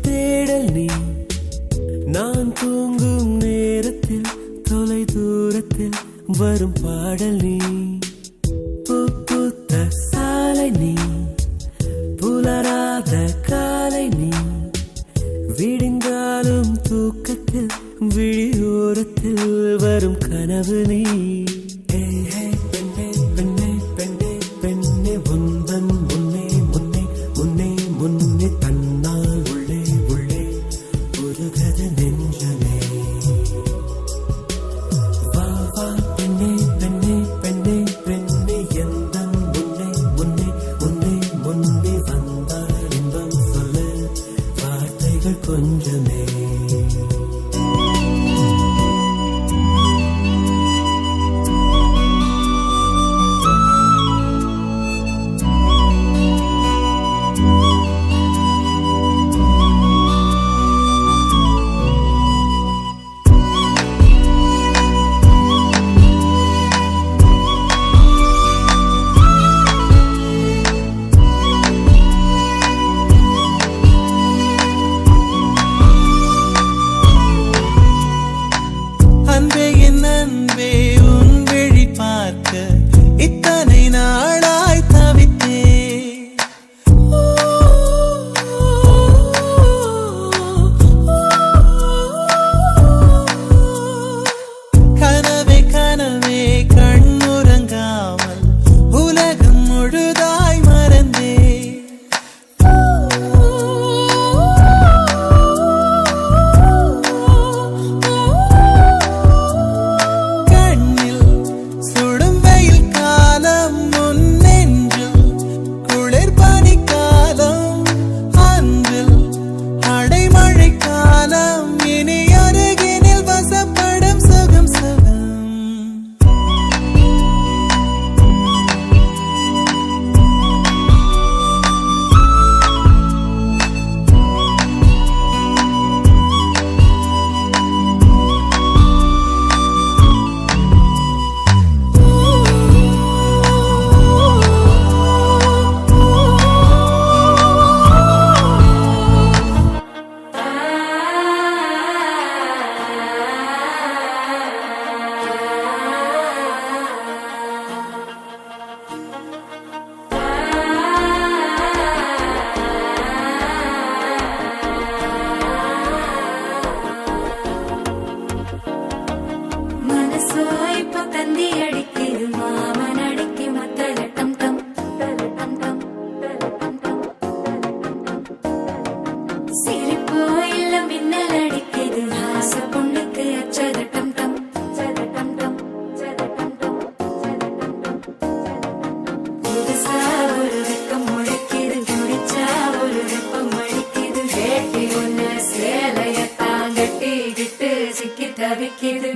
தேடல் நீ நான் தூங்கும் நேரத்தில் தொலை தூரத்தில் வரும் பாடல் நீ பூத்த சாலை நீ புலராத காலை நீ விடிந்தாலும் தூக்கத்தில் விழியோரத்தில் வரும் கனவு நீ பெண்ணே பெண்ணே பெண்ணே பெண்ணே உந்தன் முன்னே முன்னே முன்னே முன்னே தன்னால் உள்ளே உள்ளே உருகது நெஞ்சமே வா வா பெண்ணே பெண்ணே பெண்ணே பெண்ணே எந்தன் முன்னே முன்னே முன்னே முன்னே வந்தால் இன்பம் சொல்ல வார்த்தைகள் கொஞ்சமே இத்தனை நாளாய் தவித்தே கனவே கனவே கண்ணுறங்காமல் உலகம் முழுதாய் மறந்தே தவிக்கிது